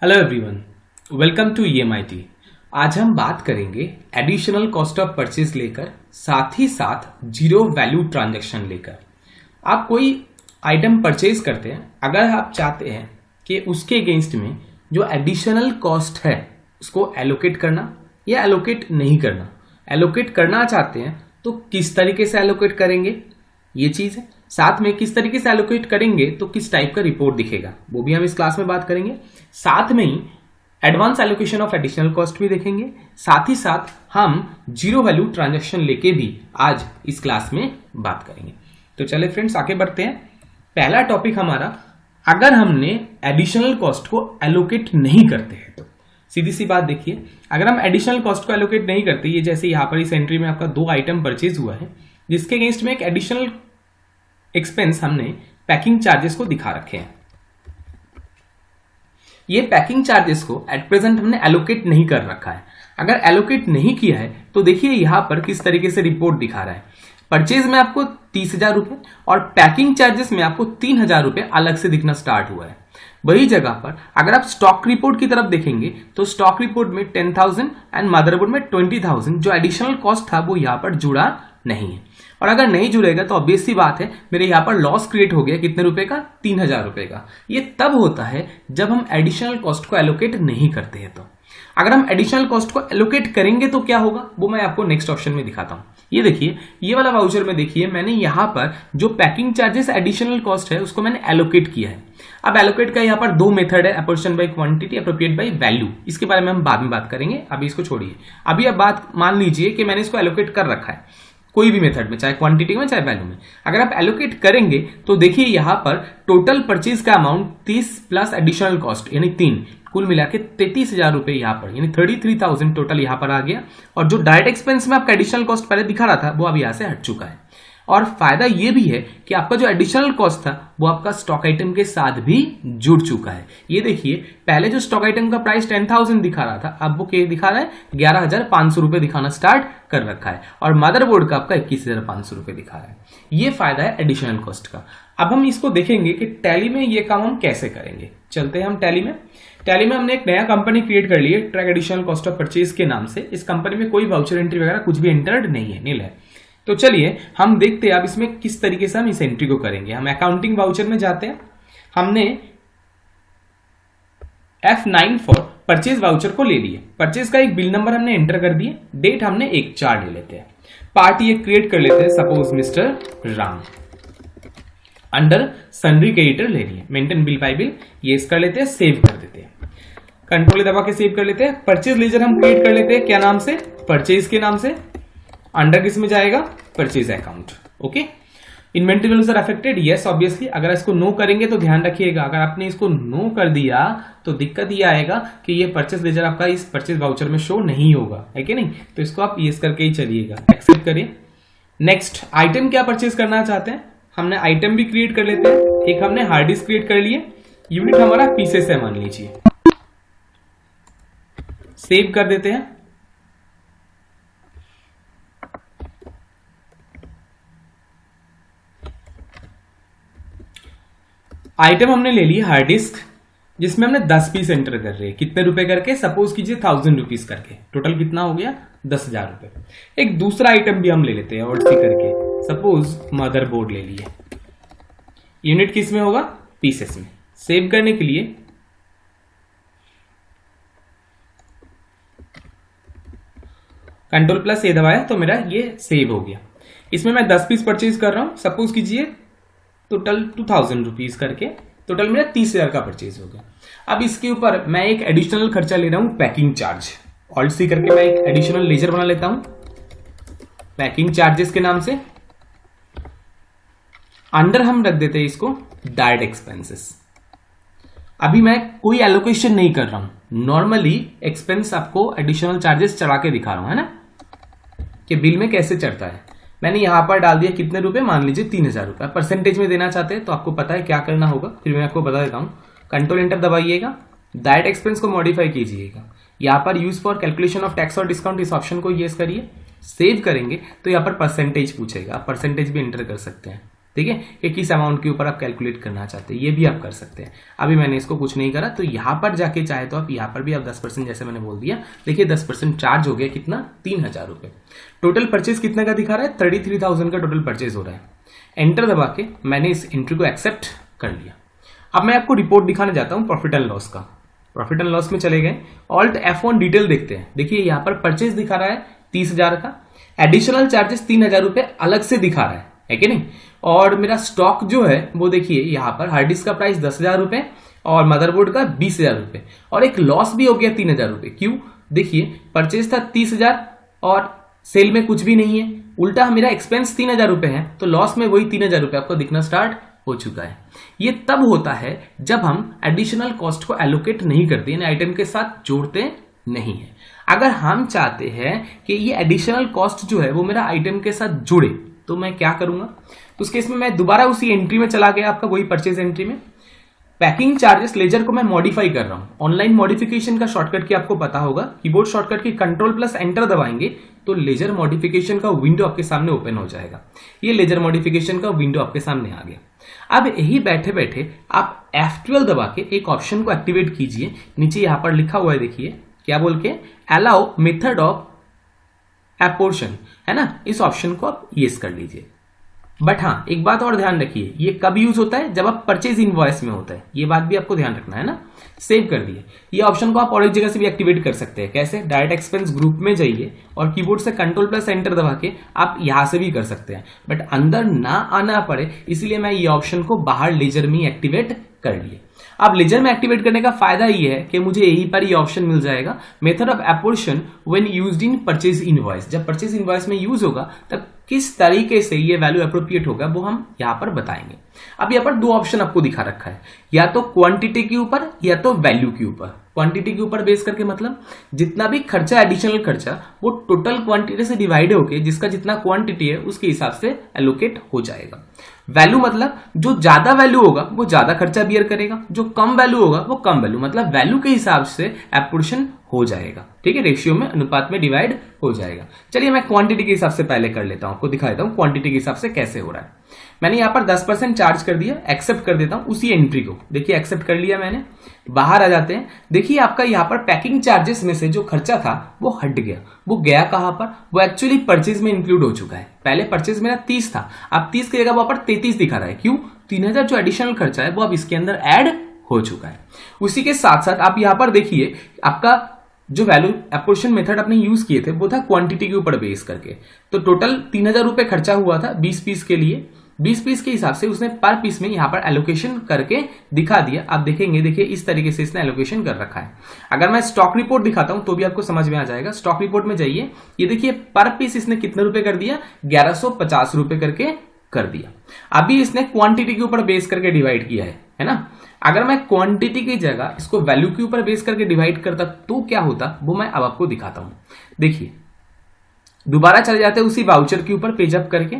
Hello everyone, welcome to EMIT। आज हम बात करेंगे एडिशनल कॉस्ट ऑफ परचेज लेकर साथ ही साथ जीरो वैल्यू ट्रांजैक्शन लेकर। आप कोई आइटम परचेज करते हैं, अगर आप चाहते हैं कि उसके अगेंस्ट में जो एडिशनल कॉस्ट है उसको एलोकेट करना या एलोकेट नहीं करना, एलोकेट करना चाहते हैं तो किस तरीके से एलोकेट करेंगे ये चीज है। साथ में किस तरीके से एलोकेट करेंगे तो किस टाइप का रिपोर्ट दिखेगा वो भी हम इस क्लास में बात करेंगे। साथ में ही advance allocation of additional cost भी देखेंगे। साथ ही साथ हम जीरो वैल्यू ट्रांजैक्शन लेके भी आज इस क्लास में बात करेंगे। तो चले फ्रेंड्स आगे बढ़ते हैं। पहला टॉपिक हमारा, अगर हमने एडिशनल कॉस्ट को एलोकेट नहीं करते हैं तो सीधी सी बात देखिए, अगर हम एडिशनल कॉस्ट को एलोकेट नहीं करते, ये जैसे यहाँ पर इस एंट्री में आपका 2 आइटम परचेज हुआ है जिसके अगेंस्ट में एक एडिशनल एक्सपेंस हमने पैकिंग चार्जेस को दिखा रखे हैं। ये पैकिंग चार्जेस को एट प्रेजेंट हमने एलोकेट नहीं कर रखा है। अगर एलोकेट नहीं किया है तो देखिए यहां पर किस तरीके से रिपोर्ट दिखा रहा है। परचेज में आपको 30,000 रुपए और पैकिंग चार्जेस में आपको 3,000 रुपए अलग से दिखना स्टार्ट हुआ है। वही जगह पर अगर आप स्टॉक रिपोर्ट की तरफ देखेंगे तो स्टॉक रिपोर्ट में 10,000 एंड मदरबोर्ड में 20,000 जो एडिशनल कॉस्ट था वो यहां पर जुड़ा नहीं है। और अगर नहीं जुड़ेगा तो ऑब्वियस सी बात है, मेरे यहाँ पर लॉस क्रिएट हो गया कितने रुपए का, 3,000 रुपए का। ये तब होता है जब हम एडिशनल कॉस्ट को एलोकेट नहीं करते हैं। तो अगर हम एडिशनल कॉस्ट को एलोकेट करेंगे तो क्या होगा वो मैं आपको नेक्स्ट ऑप्शन में दिखाता हूं। ये देखिए, ये वाला वाउचर में देखिए मैंने यहाँ पर जो पैकिंग चार्जेस एडिशनल कॉस्ट है उसको मैंने एलोकेट किया है। अब एलोकेट का यहाँ पर 2 मेथड है, apportion by quantity, appropriate by value. इसके बारे में हम बाद में बात करेंगे, अभी इसको छोड़िए। अभी अब बात मान लीजिए कि मैंने इसको एलोकेट कर रखा है कोई भी मेथड में, चाहे क्वांटिटी में चाहे वैल्यू में। अगर आप एलोकेट करेंगे तो देखिए यहां पर टोटल परचेज का अमाउंट 30 प्लस एडिशनल कॉस्ट यानी 3, कुल मिला के 33,000 रुपए यहां पर यानी 33,000 टोटल यहां पर आ गया। और जो डायरेक्ट एक्सपेंस में आपका एडिशनल कॉस्ट पहले दिखा रहा था वो अब यहां से हट चुका है। और फायदा ये भी है कि आपका जो एडिशनल कॉस्ट था वो आपका स्टॉक आइटम के साथ भी जुड़ चुका है। ये देखिए, पहले जो स्टॉक आइटम का प्राइस 10,000 दिखा रहा था अब वो क्या दिखा रहा है, 11,500 रुपए दिखाना स्टार्ट कर रखा है। और मदरबोर्ड का आपका 21,500 रुपए दिखा रहा है। ये फायदा है एडिशनल कॉस्ट का। अब हम इसको देखेंगे कि टैली में ये काम हम कैसे करेंगे। चलते हैं हम टैली में। टैली में हमने एक नया कंपनी क्रिएट कर ली है, track additional cost of purchase के नाम से। इस कंपनी में कोई वाउचर एंट्री वगैरह कुछ भी एंटर्ड नहीं है, नील है। तो चलिए हम देखते हैं अब इसमें किस तरीके से हम इस एंट्री को करेंगे। हम अकाउंटिंग वाउचर में जाते हैं। हमने F9 फॉर परचेज वाउचर को ले लिए। परचेज का एक बिल नंबर हमने एंटर कर दिए, डेट हमने 1/4 ले लेते हैं। पार्टी एक क्रिएट कर लेते हैं, suppose mister Ram. Under sundry creditor ले लिए, मेंटेन बिल बाय बिल ये कर लेते हैं, सेव कर देते हैं। कंट्रोल दबा के सेव कर लेते हैं। परचेज लेजर हम क्रिएट कर लेते हैं, क्या नाम से, परचेज के नाम से। अंडर किस में जाएगा, purchase account. Okay, inventory values are affected, yes obviously. अगर इसको नो करेंगे तो ध्यान रखिएगा, अगर आपने इसको नो कर दिया तो दिक्कत ये आएगा कि ये परचेज लेजर आपका इस परचेज वाउचर में शो नहीं होगा, है कि नहीं। तो इसको आप यस करके ही चलिएगा, एक्सेप्ट करिए। नेक्स्ट आइटम क्या परचेज करना चाहते हैं, हमने आइटम भी क्रिएट कर लेते हैं। एक हमने हार्ड डिस्क क्रिएट कर लिए, यूनिट हमारा पीसेस है मान लीजिए, सेव कर देते हैं। आइटम हमने ले लिया हार्ड डिस्क, जिसमें हमने 10 पीस एंटर कर रहे हैं, कितने रुपए करके, सपोज कीजिए 1000 रुपीज करके। टोटल कितना हो गया, 10,000 रुपए। एक दूसरा आइटम भी हम ले लेते हैं और सी करके, सपोज मदरबोर्ड ले लिए। यूनिट किस में होगा, पीसेस में। सेव करने के लिए कंट्रोल प्लस ए दबाया तो मेरा ये सेव हो गया। इसमें मैं 10 पीस परचेज कर रहा हूं, सपोज कीजिए टोटल 2,000 रुपीज करके, टोटल मेरा 30,000 का परचेज हो गया। अब इसके ऊपर मैं एक एडिशनल खर्चा ले रहा हूं, पैकिंग चार्ज। ऑल्ट सी करके मैं एक एडिशनल लेजर बना लेता हूं पैकिंग चार्जेस के नाम से। अंडर हम रख देते हैं इसको डायरेक्ट एक्सपेंसेस। अभी मैं कोई एलोकेशन नहीं कर रहा हूं, नॉर्मली एक्सपेंस आपको एडिशनल चार्जेस चढ़ा के दिखा रहा हूं, है ना, कि बिल में कैसे चढ़ता है। मैंने यहां पर डाल दिया कितने रुपए, मान लीजिए 3,000 रुपए। परसेंटेज में देना चाहते हैं तो आपको पता है क्या करना होगा, फिर मैं आपको बता देता हूं। कंट्रोल एंटर दबाइएगा, डायरेक्ट एक्सपेंस को मॉडिफाई कीजिएगा। यहां पर use for calculation of tax और डिस्काउंट इस ऑप्शन को यस करिए। सेव करेंगे तो यहां पर परसेंटेज पूछेगा, आप परसेंटेज भी एंटर कर सकते हैं। ठीक है, कि किस अमाउंट के ऊपर आप कैलकुलेट करना चाहते हैं, ये भी आप कर सकते हैं। अभी मैंने इसको कुछ नहीं करा, तो यहाँ पर जाके चाहे तो आप यहाँ पर भी आप 10% जैसे मैंने बोल दिया। देखिए 10% चार्ज हो गया कितना, 3000 रुपये। टोटल परचेज कितना का दिखा रहा है, 33,000 का टोटल परचेज हो रहा है। एंटर दबा के मैंने इस एंट्री को एक्सेप्ट कर लिया। अब मैं आपको रिपोर्ट दिखाने जाता हूँ प्रॉफिट एंड लॉस का। प्रॉफिट एंड लॉस में चले गए, ऑल्ट F1 डिटेल देखते हैं। देखिए यहाँ पर परचेज दिखा रहा है 30,000 का, एडिशनल चार्जेस 3,000 रुपये अलग से दिखा रहा है कि नहीं। और मेरा स्टॉक जो है वो देखिए यहाँ पर हार्ड डिस्क का प्राइस 10,000 रुपये और मदरबोर्ड का 20,000 रुपये, और एक लॉस भी हो गया 3,000 रुपये। क्यों, देखिए परचेज था 30,000 और सेल में कुछ भी नहीं है, उल्टा मेरा एक्सपेंस 3,000 रुपये है, तो लॉस में वही 3,000 रुपये आपको दिखना स्टार्ट हो चुका है। ये तब होता है जब हम एडिशनल कॉस्ट को एलोकेट नहीं करते, यानी आइटम के साथ जोड़ते नहीं है। अगर हम चाहते हैं कि ये एडिशनल कॉस्ट जो है वो मेरा आइटम के साथ जुड़े, तो मैं क्या करूंगा, तो उस केस में मैं दोबारा उसी एंट्री में चला गया, आपका वही परचेज एंट्री में। पैकिंग चार्जेस लेजर को मैं मॉडिफाई कर रहा हूं। ऑनलाइन मॉडिफिकेशन का शॉर्टकट की आपको पता होगा, कीबोर्ड शॉर्टकट की कंट्रोल+एंटर दबाएंगे तो लेजर मॉडिफिकेशन का विंडो आपके सामने ओपन हो जाएगा। ये लेजर मॉडिफिकेशन का विंडो आपके सामने आ गया। अब यही बैठे बैठे आप F12 दबा के एक ऑप्शन को एक्टिवेट कीजिए। नीचे यहां पर लिखा हुआ है, देखिए क्या बोल के, अलाउ मेथड ऑफ एपोर्शन, है ना, इस ऑप्शन को आप यस कर लीजिए। बट हाँ, एक बात और ध्यान रखिए, ये कब यूज होता है, जब आप परचेज इनवॉइस में होता है, ये बात भी आपको ध्यान रखना है ना। सेव कर दिए। ये ऑप्शन को आप और एक जगह से भी एक्टिवेट कर सकते हैं। कैसे, डायरेक्ट एक्सपेंस ग्रुप में जाइए और कीबोर्ड से कंट्रोल+एंटर दबा के आप यहां से भी कर सकते हैं, बट अंदर ना आना पड़े इसलिए मैं ये ऑप्शन को बाहर लेजर में एक्टिवेट कर लिए। अब लेजर में एक्टिवेट करने का फायदा ये है कि मुझे यहीं पर ये ऑप्शन मिल जाएगा, method of apportion when used in purchase invoice. जब परचेज इनवॉइस में यूज होगा तब किस तरीके से ये वैल्यू अप्रोप्रिएट होगा वो हम यहां पर बताएंगे। अब यहाँ पर दो ऑप्शन आपको दिखा रखा है, या तो क्वांटिटी के ऊपर या तो वैल्यू के ऊपर। क्वांटिटी के ऊपर बेस करके मतलब जितना भी खर्चा, एडिशनल खर्चा, वो टोटल क्वांटिटी से डिवाइड होके जिसका जितना क्वांटिटी है उसके हिसाब से एलोकेट हो जाएगा। वैल्यू मतलब जो ज्यादा वैल्यू होगा वो ज्यादा खर्चा बियर करेगा, जो कम वैल्यू होगा वो कम वैल्यू, मतलब वैल्यू के हिसाब से एपोर्शन हो जाएगा। ठीक है, रेशियो में, अनुपात में डिवाइड हो जाएगा। चलिए मैं क्वांटिटी के हिसाब से पहले कर लेता हूं, आपको दिखा देता हूं क्वांटिटी के हिसाब से कैसे हो रहा है। मैंने यहां पर 10% चार्ज कर दिया, एक्सेप्ट कर देता हूं उसी एंट्री को। देखिए एक्सेप्ट कर लिया मैंने, बाहर आ जाते हैं। देखिए आपका यहां पर पैकिंग चार्जेस में से जो खर्चा था वो हट गया। वो गया कहां पर, वो एक्चुअली परचेज में इंक्लूड हो चुका है। पहले परचेज मेरा 30 था, अब 30 की जगह वहां पर 33 दिखा रहा है। क्यों, 3,000 जो एडिशनल खर्चा है वो अब इसके अंदर ऐड हो चुका है। उसी के साथ साथ आप यहां पर देखिए आपका जो वैल्यू एपोर्शन मेथड आपने यूज किए थे वो था क्वांटिटी के ऊपर बेस करके। तो टोटल 3,000 रुपए खर्चा हुआ था 20 पीस के लिए। 20 पीस के हिसाब से उसने पर पीस में यहां पर एलोकेशन करके दिखा दिया। आप देखेंगे, देखिए इस तरीके से इसने एलोकेशन कर रखा है। अगर मैं स्टॉक रिपोर्ट दिखाता हूं तो भी आपको समझ में आ जाएगा। स्टॉक रिपोर्ट में जाइए, ये देखिए पर पीस इसने कितने रुपए कर दिया, 1150 रुपए करके कर दिया। अभी इसने क्वांटिटी के ऊपर बेस करके डिवाइड किया है ना। अगर मैं क्वांटिटी की जगह इसको वैल्यू के ऊपर बेस करके डिवाइड करता तो क्या होता, वो मैं अब आपको दिखाता हूं। देखिए दोबारा चले जाते हैं उसी वाउचर के ऊपर, पेज अप करके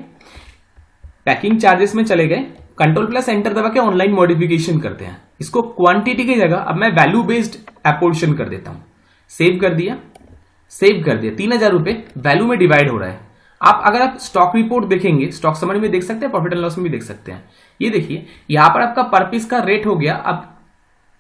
पैकिंग चार्जेस में चले गए, कंट्रोल+एंटर दबा के ऑनलाइन मॉडिफिकेशन करते हैं। इसको क्वांटिटी की जगह अब मैं वैल्यू बेस्ड एपोर्शन कर देता हूं। सेव कर दिया, 3,000 रुपए वैल्यू में डिवाइड हो रहा है। अगर आप स्टॉक रिपोर्ट देखेंगे, स्टॉक समरी में देख सकते हैं, प्रॉफिट एंड लॉस में भी देख सकते हैं। ये देखिए यहां पर आपका पर पीस का रेट हो गया, अब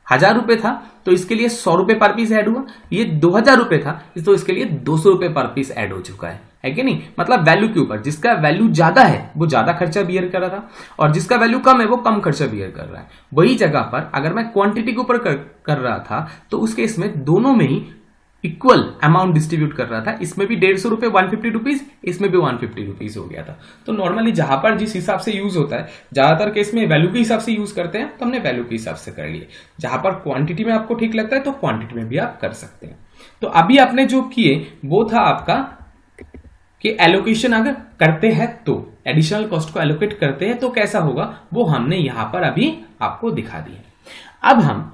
1,000 रुपए था तो इसके लिए 100 रुपए पर पीस ऐड हुआ। ये 2,000 रुपए था तो इसके लिए 200 रुपए पर पीस ऐड हो चुका है कि नहीं। मतलब वैल्यू के ऊपर, जिसका वैल्यू ज्यादा है वो ज्यादा खर्चा बियर कर रहा था और जिसका वैल्यू कम है वो कम खर्चा बियर कर रहा है। वही जगह पर अगर मैं क्वांटिटी के ऊपर कर रहा था तो उस केस में दोनों में ही इक्वल अमाउंट डिस्ट्रीब्यूट कर रहा था। इसमें भी 150 रुपए 150 रुपीज, इसमें भी 150 रुपीज हो गया था। तो नॉर्मली जहां पर जिस हिसाब से यूज होता है, ज्यादातर केस में वैल्यू के हिसाब से यूज करते हैं, तो हमने वैल्यू के हिसाब से कर लिए। जहां पर क्वांटिटी में आपको ठीक लगता है तो क्वांटिटी में भी आप कर सकते हैं। तो अभी आपने जो किए वो था आपका कि एलोकेशन अगर करते हैं तो एडिशनल कॉस्ट को एलोकेट करते हैं तो कैसा होगा, वो हमने यहां पर अभी आपको दिखा दिया। अब हम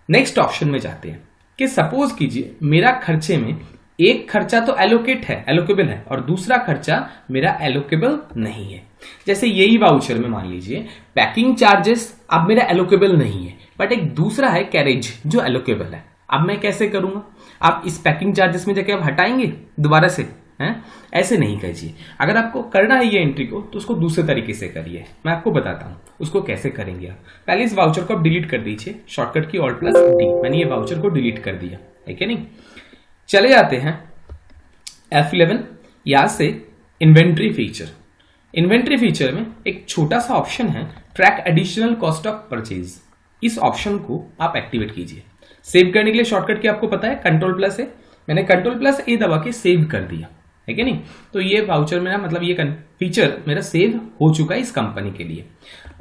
नेक्स्ट ऑप्शन में जाते हैं कि सपोज कीजिए मेरा खर्चे में एक खर्चा तो एलोकेबल है और दूसरा खर्चा मेरा एलोकेबल नहीं है। जैसे यही वाउचर में मान लीजिए पैकिंग चार्जेस अब मेरा एलोकेबल नहीं है, बट एक दूसरा है कैरेज जो एलोकेबल है। अब मैं कैसे करूंगा, आप इस पैकिंग चार्जेस में जाके आप हटाएंगे दोबारा से, हैं, ऐसे नहीं कीजिए। अगर आपको करना है ये एंट्री को तो उसको दूसरे तरीके से करिए, मैं आपको बताता हूँ उसको कैसे करेंगे आप। पहले इस वाउचर को आप डिलीट कर दीजिए, शॉर्टकट की Alt+D। मैंने ये वाउचर को डिलीट कर दिया, ठीक है नहीं। चले जाते हैं F11, यहां से इन्वेंट्री फीचर। इन्वेंट्री फीचर में एक छोटा सा ऑप्शन है track additional cost of purchase. इस ऑप्शन को आप एक्टिवेट कीजिए। सेव करने के लिए शॉर्टकट की आपको पता है Ctrl+A। मैंने Ctrl+A दबा के सेव कर दिया, ठीक है नहीं। तो ये वाउचर मेरा मतलब ये फीचर मेरा सेव हो चुका है इस कंपनी के लिए।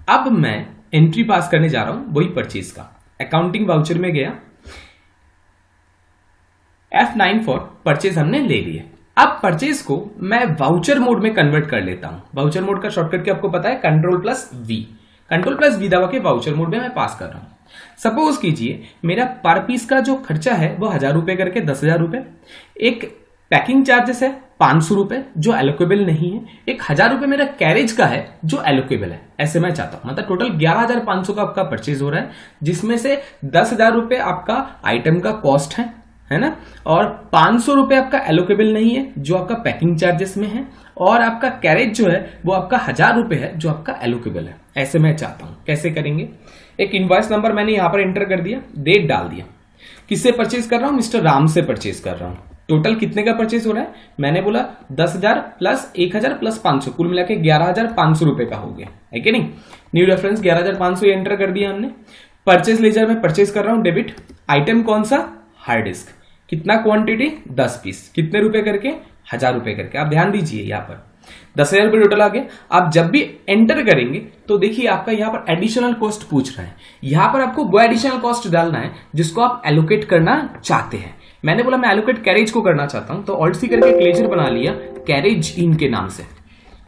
अब मैं एंट्री पास करने जा रहा हूं वही परचेज का। अकाउंटिंग वाउचर में गया, F9 फॉर परचेज हमने ले लिए। अब परचेज को मैं वाउचर मोड में कन्वर्ट कर लेता हूं। वाउचर मोड का शॉर्टकट क्या आपको पता है, Ctrl+V। Ctrl+V दबा के वाउचर मोड में मैं पास कर रहा हूं। सपोज कीजिए मेरा पर पीस का जो खर्चा है वो 1000 रुपए करके 10,000 रुपए, एक पैकिंग चार्जेस है 500 रुपए जो एलोकेबल नहीं है, 1000 रुपए मेरा कैरेज का है जो एलोकेबल है। ऐसे मैं चाहता हूं, मतलब टोटल 11,500 का आपका परचेज हो रहा है, जिसमें से 10,000 रुपए आपका आइटम का कॉस्ट है ना, और 500 रुपए आपका एलोकेबल नहीं है जो आपका पैकिंग चार्जेस में है, और आपका कैरेज जो है वो आपका 1000 रुपए है जो आपका एलोकेबल है। ऐसे मैं चाहता हूं। कैसे करेंगे, एक इनवॉइस नंबर मैंने यहां पर एंटर कर दिया, डेट डाल दिया, किससे परचेज कर रहा हूं, मिस्टर राम से परचेज कर रहा हूं। टोटल कितने का परचेज हो रहा है, मैंने बोला 10,000 प्लस 1,000 प्लस 500, कुल मिला के 11,500 रुपए का हो गया, है कि नहीं। न्यू रेफरेंस 11,500 एंटर कर दिया हमने। परचेज लेजर में परचेज कर रहा हूं डेबिट। आइटम कौन सा, हार्ड डिस्क। कितना क्वांटिटी, 10 पीस। कितने रुपए करके, 1000 रुपए करके। आप ध्यान दीजिए यहाँ पर 10,000 रुपए टोटल आ गया। आप जब भी एंटर करेंगे तो देखिए आपका यहाँ पर एडिशनल कॉस्ट पूछ रहा है। यहाँ पर आपको वो एडिशनल कॉस्ट डालना है जिसको आप एलोकेट करना चाहते हैं। मैंने बोला मैं एलोकेट कैरेज को करना चाहता हूं, तो Alt+C करके एक लेजर बना लिया कैरेज इन के नाम से।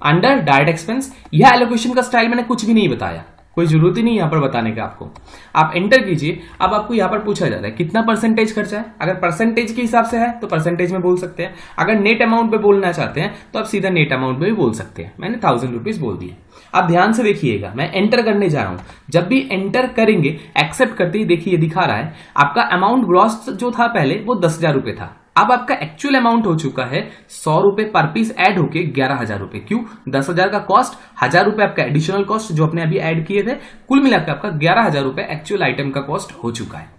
अंडर डायरेक्ट एक्सपेंस, यह एलोकेशन का स्टाइल मैंने कुछ भी नहीं बताया, कोई जरूरत ही नहीं यहां पर बताने का आपको। आप एंटर कीजिए। अब आपको यहां पर पूछा जा रहा है कितना परसेंटेज खर्चा है। अगर परसेंटेज के हिसाब से है तो परसेंटेज में बोल सकते हैं, अगर नेट अमाउंट पे बोलना चाहते हैं तो आप सीधा नेट अमाउंट में भी बोल सकते हैं। मैंने 1000 रुपीज बोल दिए। आप ध्यान से देखिएगा, मैं एंटर करने जा रहा हूं। जब भी एंटर करेंगे एक्सेप्ट करते ही देखिए दिखा रहा है आपका अमाउंट ग्रॉस जो था पहले वो 10,000 रुपए था, अब आपका एक्चुअल अमाउंट हो चुका है 100 रुपए पर पीस ऐड होके 11,000 रुपए। क्यों, 10,000 का कॉस्ट, 1000 रुपए आपका एडिशनल कॉस्ट जो आपने अभी ऐड किए थे, कुल मिलाकर आपका 11,000 रुपए एक्चुअल आइटम का कॉस्ट हो चुका है।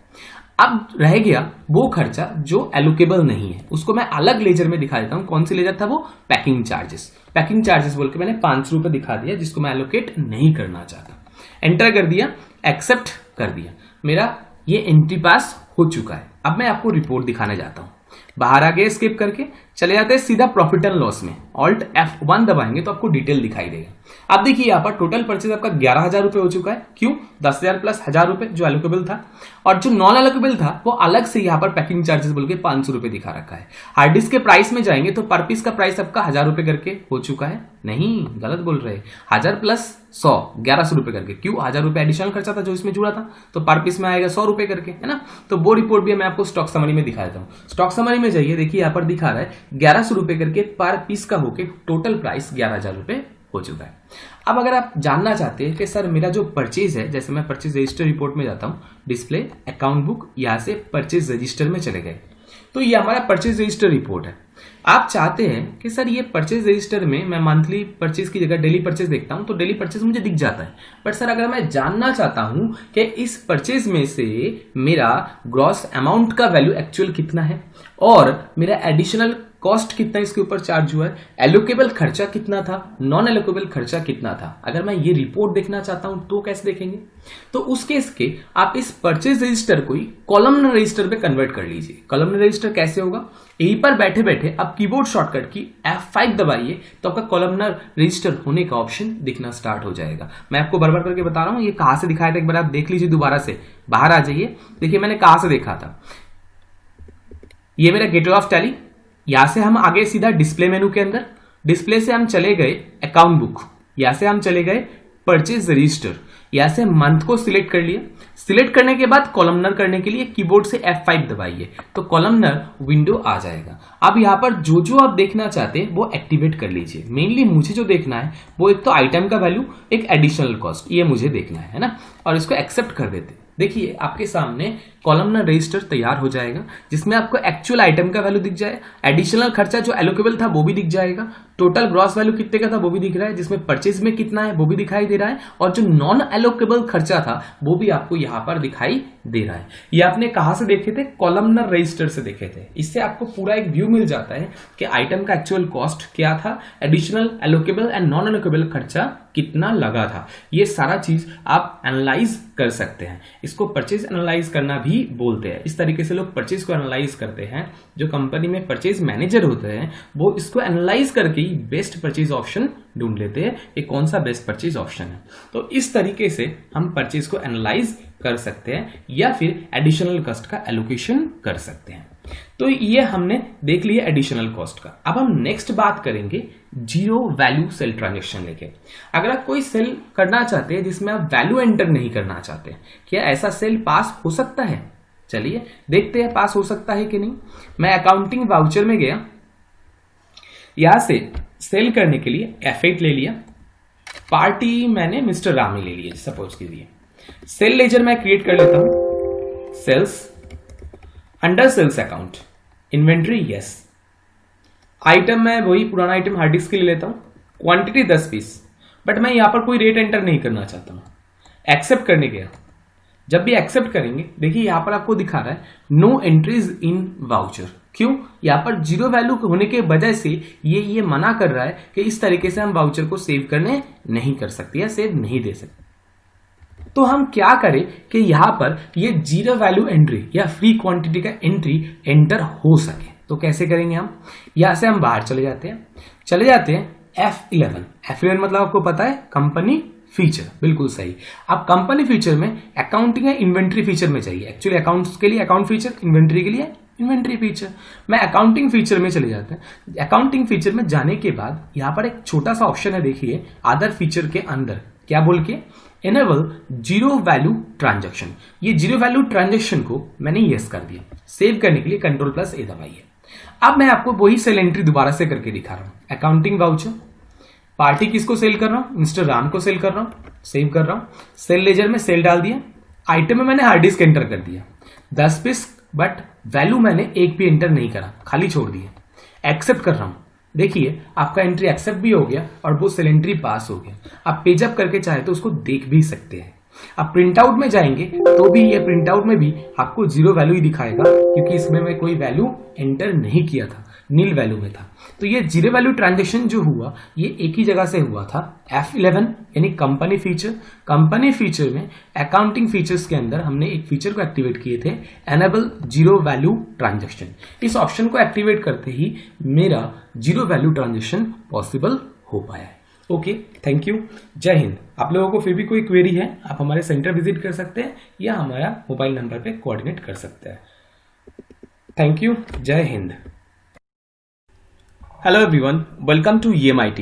अब रह गया वो खर्चा जो एलोकेबल नहीं है, उसको मैं अलग लेजर में दिखा देता हूं। कौन सी लेजर था वो, पैकिंग चार्जेस। पैकिंग चार्जेस बोल के मैंने 500 रुपए दिखा दिया जिसको मैं एलोकेट नहीं करना चाहता। एंटर कर दिया, एक्सेप्ट कर दिया, मेरा ये एंट्री पास हो चुका है। अब मैं आपको रिपोर्ट दिखाने जाता हूं। बाहर आ गए, स्किप करके चले जाते हैं सीधा प्रॉफिट एंड लॉस में। Alt F1 दबाएंगे तो आपको डिटेल दिखाई देगा। अब देखिए यहाँ पर टोटल परचेज आपका 11,000 रुपए हो चुका है। क्यों, 10,000 प्लस 1000 रुपए जो एलोकेबल था, और जो नॉन एलोकेबल था वो अलग से यहाँ पर पैकिंग चार्जेस बोल के 500 रुपए दिखा रखा है। हार्ड डिस्क के प्राइस में जाएंगे तो पर पीस का प्राइस आपका 1000 रुपए करके हो चुका है। नहीं, गलत बोल रहे, 1000 प्लस 100 1100 रुपए करके। क्यों, 1000 रुपए एडिशनल खर्चा था जो इसमें जुड़ा था, तो पर पीस में आएगा 100 रुपए करके, है ना। तो वो रिपोर्ट भी मैं आपको स्टॉक समरी में दिखा देता हूँ। स्टॉक समरी में जाइए, देखिए यहाँ पर दिखा रहा है 1100 रुपए करके पर पीस का होके टोटल प्राइस 11,000 रुपए हो चुका है। अब अगर आप जानना चाहते हैं कि सर मेरा जो परचेज है, जैसे मैं परचेज रजिस्टर रिपोर्ट में जाता हूँ, डिस्प्ले अकाउंट बुक, यहां से परचेज रजिस्टर में चले गए, तो ये हमारा परचेज रजिस्टर रिपोर्ट है। आप चाहते हैं कि सर ये परचेज रजिस्टर में मैं मंथली परचेज की जगह डेली परचेज देखता हूं तो डेली परचेज मुझे दिख जाता है, बट सर अगर मैं जानना चाहता हूं कि इस परचेज में से मेरा ग्रॉस अमाउंट का वैल्यू एक्चुअल कितना है और मेरा एडिशनल कॉस्ट कितना इसके ऊपर चार्ज हुआ है, एलोकेबल खर्चा कितना था, नॉन एलोकेबल खर्चा कितना था, अगर मैं ये रिपोर्ट देखना चाहता हूं तो कैसे देखेंगे। तो उस केस के आप इस परचेज रजिस्टर को ही कॉलमनर रजिस्टर पे कन्वर्ट कर लीजिए। कॉलमनर रजिस्टर कैसे होगा, यहीं पर बैठे बैठे आप कीबोर्ड शॉर्टकट की F5 दबाइए तो आपका कॉलमनर रजिस्टर होने का ऑप्शन दिखना स्टार्ट हो जाएगा। मैं आपको बार बार करके बता रहा हूं, ये कहां से दिखाया था एक बार आप देख लीजिए दोबारा से। बाहर आ जाइए, देखिए मैंने कहां से देखा था, ये मेरा गेटवे ऑफ टैली। यहां से हम आगे सीधा डिस्प्ले मेनू के अंदर, डिस्प्ले से हम चले गए अकाउंट बुक, यहां से हम चले गए परचेज रजिस्टर, यहां से मंथ को सिलेक्ट कर लिया। सिलेक्ट करने के बाद कॉलमनर करने के लिए कीबोर्ड से F5 दबाइए तो कॉलमनर विंडो आ जाएगा। अब यहां पर जो जो आप देखना चाहते हैं वो एक्टिवेट कर लीजिए। मेनली मुझे जो देखना है वो एक तो आइटम का वैल्यू, एक एडिशनल कॉस्ट, ये मुझे देखना है ना, और इसको एक्सेप्ट कर देते। देखिए आपके सामने कॉलमनर रजिस्टर तैयार हो जाएगा, जिसमें आपको एक्चुअल आइटम का वैल्यू दिख जाए, एडिशनल खर्चा जो एलोकेबल था वो भी दिख जाएगा, टोटल ग्रॉस वैल्यू कितने का था वो भी दिख रहा है, जिसमें परचेज में कितना है वो भी दिखाई दे रहा है, और जो नॉन एलोकेबल खर्चा था वो भी आपको यहाँ पर दिखाई दे रहा है। ये आपने कहाँ से देखे थे? कॉलमनर रजिस्टर से देखे थे। इससे आपको पूरा एक व्यू मिल जाता है कि आइटम का एक्चुअल कॉस्ट क्या था, additional, allocable and non allocable खर्चा कितना लगा था। ये सारा चीज आप एनालाइज कर सकते हैं। इसको परचेज एनालाइज करना भी बोलते हैं। इस तरीके से लोग परचेज को एनालाइज करते हैं। जो कंपनी में परचेज मैनेजर होते हैं वो इसको एनालाइज करके ही बेस्ट परचेज ऑप्शन ढूंढ लेते हैं कि कौन सा बेस्ट परचेज ऑप्शन है। तो इस तरीके से हम परचेज को एनालाइज कर सकते हैं या फिर एडिशनल कॉस्ट का एलोकेशन कर सकते हैं। तो ये हमने देख लिया एडिशनल कॉस्ट का। अब हम नेक्स्ट बात करेंगे जीरो वैल्यू सेल ट्रांजैक्शन लेके। अगर आप कोई सेल करना चाहते हैं जिसमें आप वैल्यू एंटर नहीं करना चाहते, क्या ऐसा सेल पास हो सकता है? चलिए देखते हैं पास हो सकता है कि नहीं। मैं अकाउंटिंग वाउचर में गया, यहां से सेल करने के लिए F8 ले लिया, पार्टी मैंने मिस्टर रामी ले लिया सपोज कीजिए। सेल लेजर मैं क्रिएट कर लेता हूं, sales, under sales account, inventory yes, item मैं वही पुराना आइटम हार्ड डिस्क के लिए लेता हूं, क्वांटिटी 10 पीस, बट मैं यहां पर कोई रेट एंटर नहीं करना चाहता हूं। एक्सेप्ट करने गया, जब भी एक्सेप्ट करेंगे देखिए यहां पर आपको दिखा रहा है नो एंट्रीज इन वाउचर। क्यों? यहां पर जीरो वैल्यू होने के वजह से ये मना कर रहा है कि इस तरीके से हम वाउचर को सेव करने नहीं कर सकते या सेव नहीं दे सकते। तो हम क्या करें कि यहां पर ये जीरो वैल्यू एंट्री या फ्री क्वांटिटी का एंट्री एंटर हो सके। तो कैसे करेंगे हम? यहां से हम बाहर चले जाते हैं F11 मतलब आपको पता है कंपनी फीचर, बिल्कुल सही। आप कंपनी फीचर में अकाउंटिंग या इन्वेंट्री फीचर में जाइए। एक्चुअली अकाउंट्स के लिए अकाउंट फीचर, इन्वेंट्री के लिए इन्वेंट्री फीचर। मैं अकाउंटिंग फीचर में चले जाते हैं। अकाउंटिंग फीचर में जाने के बाद यहां पर एक छोटा सा ऑप्शन है, देखिए अदर फीचर के अंदर क्या बोल के, एनेबल जीरो वैल्यू ट्रांजैक्शन। ये जीरो वैल्यू ट्रांजैक्शन को मैंने यस कर दिया। सेव करने के लिए Ctrl+A दबाइए। अब मैं आपको वही सेल एंट्री दोबारा से करके दिखा रहा हूं। अकाउंटिंग वाउचर, पार्टी किसको सेल कर रहा हूं? मिस्टर राम को सेल कर रहा हूं, सेव कर रहा हूं। सेल लेजर में सेल डाल दिया, आइटम में मैंने हार्ड डिस्क एंटर कर दिया 10 पीस, बट वैल्यू मैंने एक भी एंटर नहीं करा, खाली छोड़ दिया। एक्सेप्ट कर रहा हूं, देखिए आपका एंट्री एक्सेप्ट भी हो गया और वो सेल एंट्री पास हो गया। आप पेज अप करके चाहे तो उसको देख भी सकते हैं। आप प्रिंट आउट में जाएंगे तो भी ये प्रिंट आउट में भी आपको जीरो वैल्यू ही दिखाएगा, क्योंकि इसमें मैं कोई वैल्यू एंटर नहीं किया था, नील वैल्यू में था। तो ये जीरो वैल्यू ट्रांजैक्शन जो हुआ ये एक ही जगह से हुआ था, F11 यानी कंपनी फीचर। कंपनी फीचर में अकाउंटिंग फीचर्स के अंदर हमने एक फीचर को एक्टिवेट किए थे, एनेबल जीरो वैल्यू ट्रांजैक्शन। इस ऑप्शन को एक्टिवेट करते ही मेरा जीरो वैल्यू ट्रांजैक्शन पॉसिबल हो पाया है। ओके, थैंक यू, जय हिंद। आप लोगों को फिर भी कोई क्वेरी है आप हमारे सेंटर विजिट कर सकते हैं या हमारा मोबाइल नंबर पे कोऑर्डिनेट कर सकते हैं। थैंक यू, जय Hind. Hello everyone, welcome to EMIT।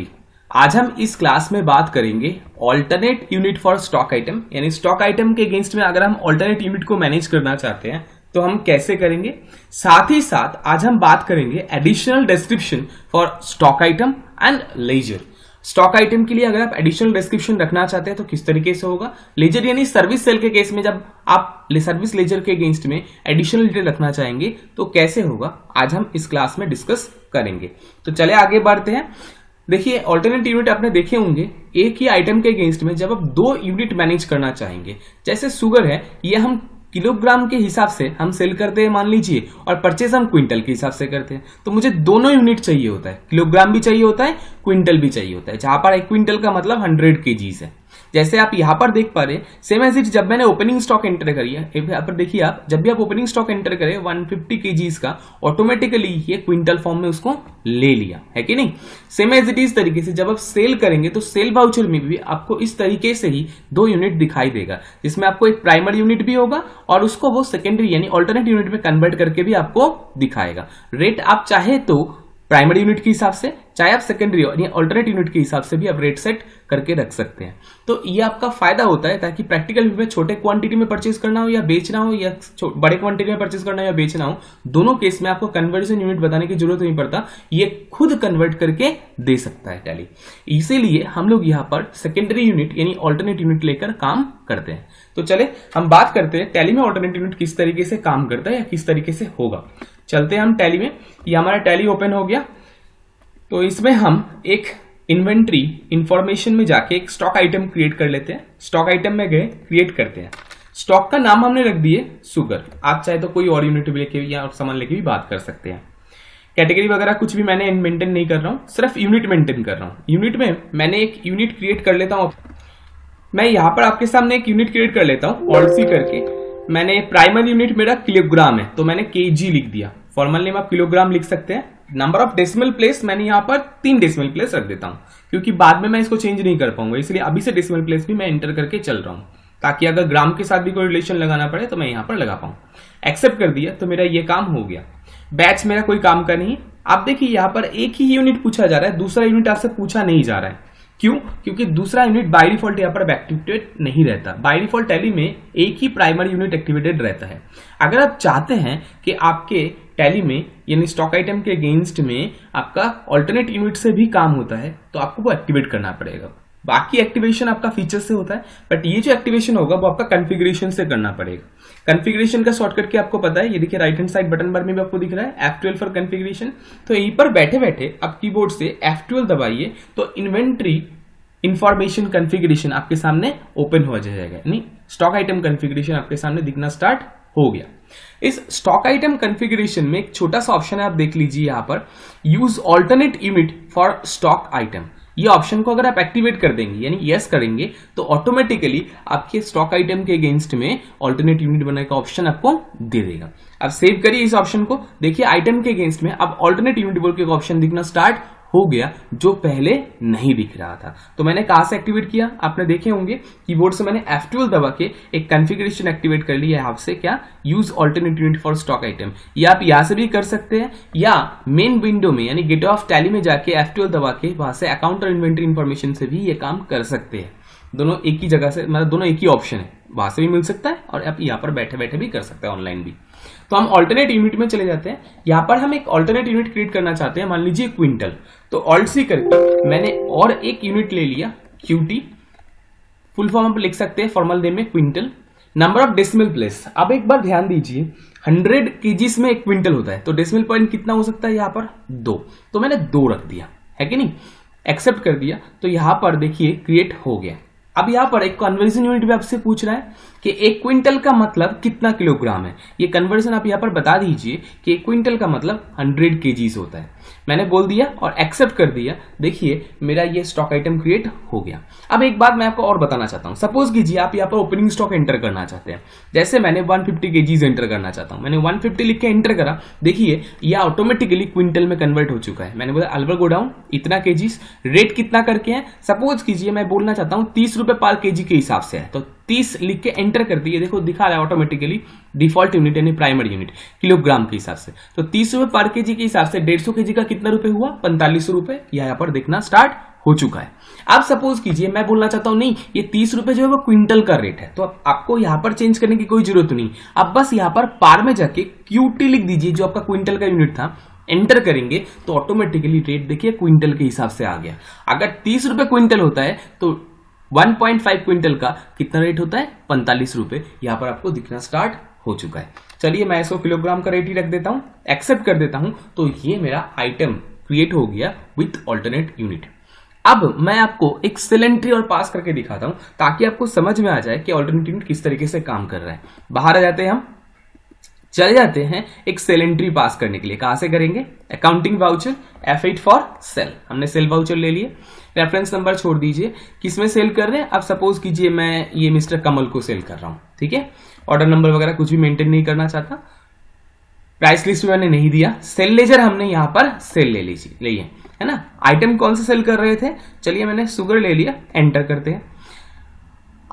आज हम इस क्लास में बात करेंगे alternate unit for stock item, यानी स्टॉक आइटम के अगेंस्ट में अगर हम ऑल्टरनेट यूनिट को मैनेज करना चाहते हैं तो हम कैसे करेंगे। साथ ही साथ आज हम बात करेंगे additional description for stock item and ledger. Stock item के लिए अगर आप एडिशनल डिस्क्रिप्शन रखना चाहते हैं तो किस तरीके से होगा। लेजर यानी सर्विस सेल के केस में जब आप सर्विस लेजर के अगेंस्ट में एडिशनल डिटेल रखना चाहेंगे तो कैसे होगा, आज हम इस क्लास में डिस्कस करेंगे। तो चले आगे बढ़ते हैं। देखिए ऑल्टरनेट यूनिट आपने देखे होंगे, एक ही आइटम के अगेंस्ट में जब आप 2 यूनिट मैनेज करना चाहेंगे, जैसे शुगर है ये हम किलोग्राम के हिसाब से हम सेल करते हैं मान लीजिए, और परचेज हम क्विंटल के हिसाब से करते हैं, तो मुझे दोनों यूनिट चाहिए होता है, किलोग्राम भी चाहिए होता है, क्विंटल भी चाहिए होता है, जहां पर 1 क्विंटल का मतलब 100 kgs है। जैसे आप यहां पर देख पा रहे, सेम एज इट जब मैंने ओपनिंग स्टॉक एंटर करी है, यहाँ पर देखिए आप, जब भी आप ओपनिंग स्टॉक एंटर करें 150 kgs का, ऑटोमेटिकली ये क्विंटल फॉर्म में उसको ले लिया है कि नहीं। सेम एज इट इस तरीके से जब आप सेल करेंगे तो सेल वाउचर में भी आपको इस तरीके से ही 2 यूनिट दिखाई देगा, जिसमें आपको एक प्राइमरी यूनिट भी होगा और उसको वो सेकेंडरी यानी ऑल्टरनेट यूनिट में कन्वर्ट करके भी आपको दिखाएगा। रेट आप चाहे तो प्राइमरी यूनिट के हिसाब से चाहे आप सेकेंडरी यानी ऑल्टरनेट यूनिट के हिसाब से भी आप रेट सेट करके रख सकते हैं। तो ये आपका फायदा होता है, ताकि प्रैक्टिकल में छोटे क्वांटिटी में परचेज करना हो या बेचना हो, या बड़े क्वांटिटी में परचेज करना हो या बेचना हो, दोनों केस में आपको कन्वर्जन यूनिट बताने की जरूरत नहीं पड़ता, ये खुद कन्वर्ट करके दे सकता है टैली। इसीलिए हम लोग यहाँ पर सेकेंडरी यूनिट यानी ऑल्टरनेट यूनिट लेकर काम करते हैं। तो चले हम बात करते हैं टैली में ऑल्टरनेट यूनिट किस तरीके से काम करता है या किस तरीके से होगा। चलते हैं हम टैली में। ये हमारा टैली ओपन हो गया। तो इसमें हम एक इन्वेंट्री इंफॉर्मेशन में जाके एक स्टॉक आइटम क्रिएट कर लेते हैं। स्टॉक आइटम में गए, क्रिएट करते हैं। स्टॉक का नाम हमने रख दिए शुगर। आप चाहे तो कोई और यूनिट लेके या सामान लेके भी बात कर सकते हैं। कैटेगरी वगैरह कुछ भी मैंने मेंटेन नहीं कर रहा हूं, सिर्फ यूनिट मेंटेन कर रहा हूं। यूनिट में मैंने एक यूनिट क्रिएट कर लेता हूं। मैं यहां पर आपके सामने एक यूनिट क्रिएट कर लेता हूं, ऑल्ट सी करके। मैंने प्राइमरी यूनिट मेरा किलोग्राम है, तो मैंने केजी लिख दिया। फॉर्मल नेम आप किलोग्राम लिख सकते हैं। नंबर ऑफ डेसिमल प्लेस मैंने यहाँ पर 3 डेसिमल प्लेस रख देता हूं, क्योंकि बाद में मैं इसको चेंज नहीं कर पाऊंगा, इसलिए अभी से डेसिमल प्लेस भी मैं एंटर करके चल रहा हूं, ताकि अगर ग्राम के साथ भी कोई रिलेशन लगाना पड़े तो मैं यहां पर लगा पाऊं। एक्सेप्ट कर दिया तो मेरा ये काम हो गया। बैच मेरा कोई काम का नहीं। आप देखिए यहाँ पर एक ही यूनिट पूछा जा रहा है, दूसरा यूनिट आपसे पूछा नहीं जा रहा है। क्यों? क्योंकि दूसरा यूनिट बाय डिफॉल्ट यहाँ पर एक्टिवेटेड नहीं रहता। बाय डिफॉल्ट टैली में एक ही प्राइमरी यूनिट एक्टिवेटेड रहता है। अगर आप चाहते हैं कि आपके टैली में यानी स्टॉक आइटम के अगेंस्ट में आपका ऑल्टरनेट यूनिट से भी काम होता है, तो आपको वो एक्टिवेट करना पड़ेगा। बाकी एक्टिवेशन आपका फीचर से होता है, बट ये जो एक्टिवेशन होगा वो आपका कॉन्फ़िगरेशन से करना पड़ेगा। कॉन्फ़िगरेशन का शॉर्टकट की आपको पता है, ये देखिए राइट हैंड साइड बटन बार में भी आपको दिख रहा है F12 फॉर कॉन्फ़िगरेशन। तो यहीं पर बैठे बैठे आप कीबोर्ड से F12 दबाइए तो इन्वेंट्री इंफॉर्मेशन कॉन्फ़िगरेशन आपके सामने ओपन हो जाएगा, यानी स्टॉक आइटम कॉन्फ़िगरेशन आपके सामने दिखना स्टार्ट हो गया। इस स्टॉक आइटम कॉन्फ़िगरेशन में एक छोटा सा ऑप्शन है, आप देख लीजिए यहाँ पर, use alternate unit for stock item. ये ऑप्शन को अगर आप एक्टिवेट कर देंगे यानी यस करेंगे तो ऑटोमेटिकली आपके स्टॉक आइटम के अगेंस्ट में ऑल्टरनेट यूनिट बनाने का ऑप्शन आपको दे देगा। अब सेव करिए इस ऑप्शन को। देखिए आइटम के अगेंस्ट में अब ऑल्टरनेट यूनिट बोल के ऑप्शन दिखना स्टार्ट हो गया, जो पहले नहीं दिख रहा था। तो मैंने कहां से एक्टिवेट किया, आपने देखे होंगे कीबोर्ड से मैंने F12 दबा के एक कॉन्फ़िगरेशन एक्टिवेट कर लिया है आपसे, क्या, use alternate unit for stock item. ये आप यहां से भी कर सकते हैं, या मेन विंडो में यानी गेटवे ऑफ टैली में जाके F12 दबा के वहां से अकाउंट और इन्वेंटरी इंफॉर्मेशन से भी ये काम कर सकते हैं। दोनों एक ही जगह से, मतलब दोनों एक ही ऑप्शन है, वहां से भी मिल सकता है और आप यहाँ पर बैठे बैठे भी कर सकते हैं, ऑनलाइन भी। तो हम ऑल्टरनेट यूनिट में चले जाते हैं। यहाँ पर हम एक ऑल्टरनेट यूनिट क्रिएट करना चाहते हैं, मान लीजिए क्विंटल। तो ऑल्ट सी करके मैंने और एक यूनिट ले लिया, QT। फुल फॉर्म आप लिख सकते हैं फॉर्मल नेम में quintal. Number of decimal place, अब एक बार ध्यान दीजिए 100 केजीज में एक क्विंटल होता है, तो डेसिमल पॉइंट कितना हो सकता है यहाँ पर 2, तो मैंने 2 रख दिया है कि नहीं। एक्सेप्ट कर दिया तो यहाँ पर देखिए क्रिएट हो गया। अब यहाँ पर एक कन्वर्जन यूनिट भी आपसे पूछ रहा है कि एक क्विंटल का मतलब कितना किलोग्राम है। ये कन्वर्जन आप यहाँ पर बता दीजिए कि एक क्विंटल का मतलब 100 केजीज होता है। मैंने बोल दिया और एक्सेप्ट कर दिया। देखिए मेरा ये स्टॉक आइटम क्रिएट हो गया। अब एक बात मैं आपको और बताना चाहता हूँ। सपोज कीजिए आप यहाँ पर ओपनिंग स्टॉक एंटर करना चाहते हैं, जैसे मैंने 150 केजीज एंटर करना चाहता हूँ। मैंने 150 लिख के एंटर करा, देखिए यह ऑटोमेटिकली क्विंटल में कन्वर्ट हो चुका है। मैंने बोला अल्वर गो डाउन, इतना केजीज, रेट कितना करके है। सपोज कीजिए मैं बोलना चाहता हूँ 30 रुपए पर केजी के हिसाब से है, तो 30 लिख के एंटर कर दिए। देखो दिखा रहा है ऑटोमेटिकली डिफॉल्ट यूनिट यानी प्राइमरी यूनिट किलोग्राम के हिसाब से। तो 30 रुपए पर केजी के हिसाब से 150 केजी का कितना रुपए हुआ, 45 रुपए, यहाँ पर देखना स्टार्ट हो चुका है। अब सपोज कीजिए मैं बोलना चाहता हूं नहीं, ये 30 रुपए जो है वो क्विंटल का रेट है, तो आपको यहां पर चेंज करने की कोई जरूरत नहीं। अब बस यहां पर पार में जाके QT लिख दीजिए, जो आपका क्विंटल का यूनिट था। एंटर करेंगे तो ऑटोमेटिकली रेट देखिए क्विंटल के हिसाब से आ गया। अगर 30 रुपए क्विंटल होता है तो 1.5 क्विंटल का कितना रेट होता है, 45 रुपए। यहां पर आपको दिखना स्टार्ट हो चुका है। चलिए मैं इसको किलोग्राम का रेट ही रख देता हूं, एक्सेप्ट कर देता हूं। तो ये मेरा आइटम क्रिएट हो गया विथ ऑल्टरनेट यूनिट। अब मैं आपको एक सेल एंट्री और पास करके दिखाता हूं, ताकि आपको समझ में आ जाए कि ऑल्टरनेट यूनिट किस तरीके से काम कर रहा है। बाहर आ जाते हैं, हम चले जाते हैं एक सेल एंट्री पास करने के लिए। कहां से करेंगे, accounting voucher F8 for sale. हमने सेल वाउचर ले लिए, रेफरेंस नंबर छोड़ दीजिए, किसमें सेल कर रहे हैं। अब सपोज कीजिए मैं ये मिस्टर कमल को सेल कर रहा हूं, ठीक है। ऑर्डर नंबर वगैरह कुछ भी मेंटेन नहीं करना चाहता, प्राइस लिस्ट मैंने नहीं दिया। सेल लेजर हमने यहां पर सेल ले लीजिए, है ना। आइटम कौन सा सेल कर रहे थे, चलिए मैंने शुगर ले लिया, एंटर करते हैं।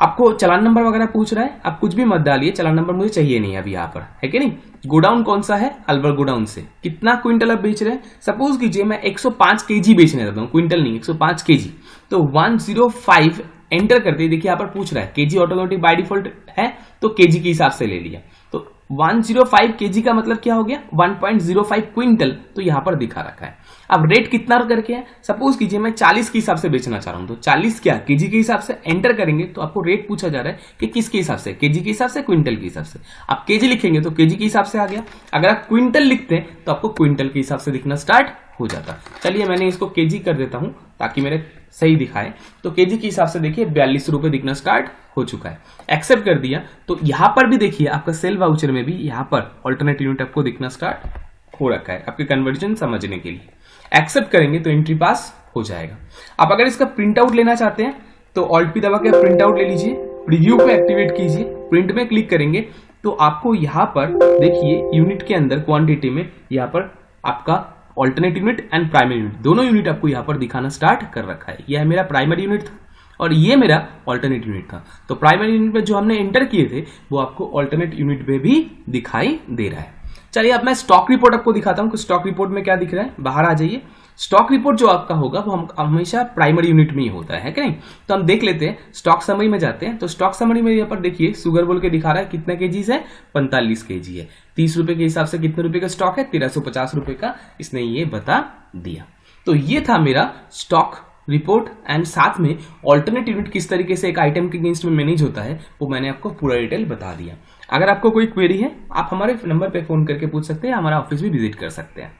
आपको चालान नंबर वगैरह पूछ रहा है, आप कुछ भी मत डालिए, चालान नंबर मुझे चाहिए नहीं अभी यहाँ पर, है कि नहीं। गोडाउन कौन सा है, अलवर गोडाउन से कितना क्विंटल आप बेच रहे हैं। सपोज कीजिए मैं 105 केजी बेचने जाता हूँ, क्विंटल नहीं 105 केजी, तो 105 एंटर करते ही देखिए यहाँ पर पूछ रहा है, केजी ऑटोमेटिक बाय डिफॉल्ट है तो केजी के हिसाब से ले लिया, तो 105 केजी का मतलब क्या हो गया 1.05 क्विंटल, तो यहां पर दिखा रखा है। अब रेट कितना करके है, सपोज कीजिए मैं 40 के हिसाब से बेचना चाह रहा हूं, तो 40 क्या केजी के हिसाब से एंटर करेंगे तो आपको रेट पूछा जा रहा है कि किसके हिसाब से, केजी के हिसाब से, क्विंटल के हिसाब से। आप केजी लिखेंगे तो केजी के हिसाब से आ गया, अगर आप क्विंटल लिखते हैं तो आपको क्विंटल के हिसाब से दिखना स्टार्ट हो जाता। चलिए मैंने इसको केजी कर देता हूं ताकि मेरे सही दिखाए, तो केजी के हिसाब से देखिए 42 रुपए दिखना स्टार्ट हो चुका है। एक्सेप्ट कर दिया तो यहां पर भी देखिए आपका सेल वाउचर में भी यहां पर ऑल्टरनेट यूनिट आपको दिखना स्टार्ट हो रखा है, आपके कन्वर्जन समझने के लिए। एक्सेप्ट करेंगे तो एंट्री पास हो जाएगा। आप अगर इसका प्रिंट आउट लेना चाहते हैं तो ऑल्ट पी दबा के प्रिंट आउट ले लीजिए, प्रीव्यू पे एक्टिवेट कीजिए, प्रिंट में क्लिक करेंगे तो आपको यहां पर देखिए यूनिट के अंदर क्वांटिटी में यहां पर आपका alternate unit and primary unit दोनों यूनिट आपको यहां पर दिखाना स्टार्ट कर रखा है। यह मेरा प्राइमरी यूनिट था और ये मेरा ऑल्टरनेट यूनिट था, तो प्राइमरी यूनिट में जो हमने एंटर किए थे वो आपको ऑल्टरनेट यूनिट में भी दिखाई दे रहा है। चलिए अब मैं स्टॉक रिपोर्ट आपको दिखाता हूं कि स्टॉक रिपोर्ट में क्या दिख रहा है। बाहर आ जाइए, स्टॉक रिपोर्ट जो आपका होगा वो हम हमेशा प्राइमरी यूनिट में ही होता है कि नहीं। तो हम देख लेते हैं, स्टॉक समरी में जाते हैं, तो स्टॉक समरी में यहाँ पर देखिए सुगर बोल के दिखा रहा है कितना केजी है, 45 केजी है। 30 रुपए के हिसाब से कितने रुपए का स्टॉक है, 1350 रुपए का, इसने ये बता दिया। तो ये था मेरा स्टॉक रिपोर्ट एंड साथ में ऑल्टरनेट यूनिट किस तरीके से एक आइटम के अगेंस्ट में मैनेज होता है वो मैंने आपको पूरा डिटेल बता दिया। अगर आपको कोई क्वेरी है आप हमारे नंबर पे फोन करके पूछ सकते हैं, हमारा ऑफिस भी विजिट कर सकते हैं।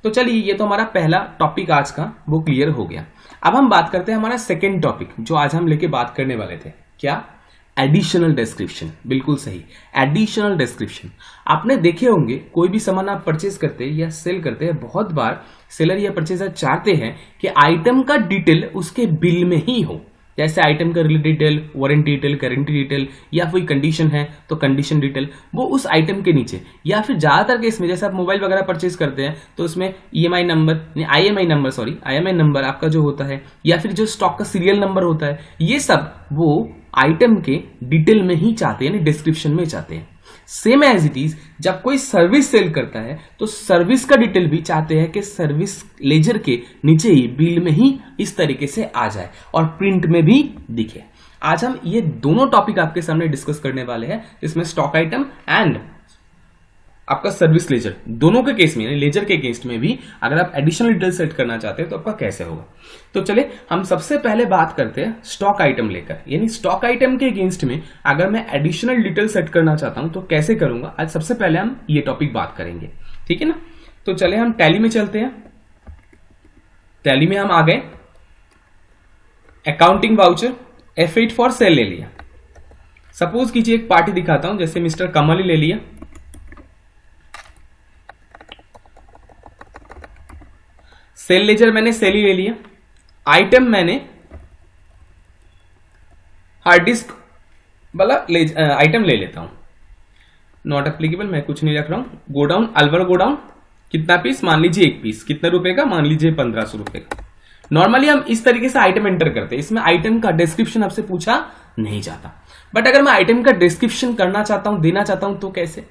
तो चलिए ये तो हमारा पहला टॉपिक आज का वो क्लियर हो गया। अब हम बात करते हैं हमारा सेकेंड टॉपिक जो आज हम लेके बात करने वाले थे, क्या, एडिशनल डिस्क्रिप्शन। बिल्कुल सही, एडिशनल डिस्क्रिप्शन। आपने देखे होंगे कोई भी सामान आप परचेज करते हैं या सेल करते हैं, बहुत बार सेलर या परचेजर चाहते हैं कि आइटम का डिटेल उसके बिल में ही हो, जैसे आइटम का related detail, warranty detail, guarantee detail, या कोई कंडीशन है तो कंडीशन डिटेल वो उस आइटम के नीचे, या फिर ज्यादातर केस में जैसे आप मोबाइल वगैरह परचेज करते हैं तो उसमें ईएमआई नंबर, IMI नंबर आपका जो होता है, या फिर जो स्टॉक का सीरियल नंबर होता है, ये सब वो आइटम के डिटेल में ही चाहते हैं, डिस्क्रिप्शन में चाहते हैं। सेम एज इट इज जब कोई सर्विस सेल करता है तो सर्विस का डिटेल भी चाहते हैं कि सर्विस लेजर के नीचे ही बिल में ही इस तरीके से आ जाए और प्रिंट में भी दिखे। आज हम ये दोनों टॉपिक आपके सामने डिस्कस करने वाले हैं, इसमें स्टॉक आइटम एंड आपका सर्विस लेजर दोनों के केस में, यानी लेजर के अगेंस्ट में भी अगर आप एडिशनल डिटेल सेट करना चाहते हैं तो आपका कैसे होगा। तो चलिए हम सबसे पहले बात करते हैं स्टॉक आइटम लेकर, यानी स्टॉक आइटम के अगेंस्ट में अगर मैं एडिशनल डिटेल सेट करना चाहता हूं तो कैसे करूंगा। आज सबसे पहले हम ये टॉपिक बात करेंगे, ठीक है ना। तो चले हम टैली में चलते हैं। टैली में हम आ गए, accounting voucher F8 for sale ले लिया। सपोज कीजिए एक पार्टी दिखाता हूं, जैसे मिस्टर कमल ले लिया, सेल लेजर मैंने सेल ही ले लिया, आइटम मैंने हार्ड डिस्क वाला आइटम ले लेता हूं, नॉट एप्लीकेबल, मैं कुछ नहीं रख रहा हूं। गोडाउन, अलवर गोडाउन, कितना पीस, मान लीजिए एक पीस, कितने रुपए का, मान लीजिए 1500 रुपए का। नॉर्मली हम इस तरीके से आइटम एंटर करते हैं, इसमें आइटम का डिस्क्रिप्शन आपसे पूछा नहीं जाता। बट अगर मैं आइटम का डिस्क्रिप्शन करना चाहता हूं, देना चाहता हूं, तो कैसे।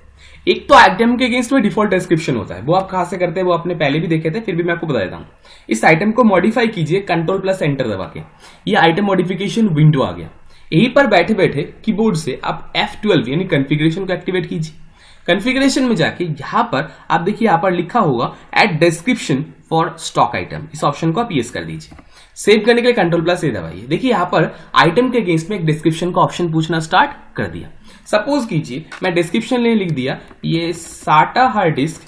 एक तो आइटम के अगेंस्ट में डिफॉल्ट डिस्क्रिप्शन होता है, वो आप कहां से करते हैं वो आपने पहले भी देखे थे, फिर भी मैं आपको बता देता हूं। इस आइटम को मॉडिफाई कीजिए Ctrl+Enter दबा के, ये आइटम मॉडिफिकेशन विंडो आ गया। यहीं पर बैठे बैठे कीबोर्ड से आप F12 यानी कॉन्फ़िगरेशन को एक्टिवेट कीजिए। कॉन्फ़िगरेशन में जाके यहां पर आप देखिए, यहां पर लिखा होगा add description for stock item, इस ऑप्शन को आप यस कर दीजिए। सेव करने के लिए Ctrl+A दबाइए। देखिए यहां पर आइटम के अगेंस्ट में एक डिस्क्रिप्शन का ऑप्शन पूछना स्टार्ट कर दिया। सपोज कीजिए मैं डिस्क्रिप्शन में लिख दिया ये SATA hard disk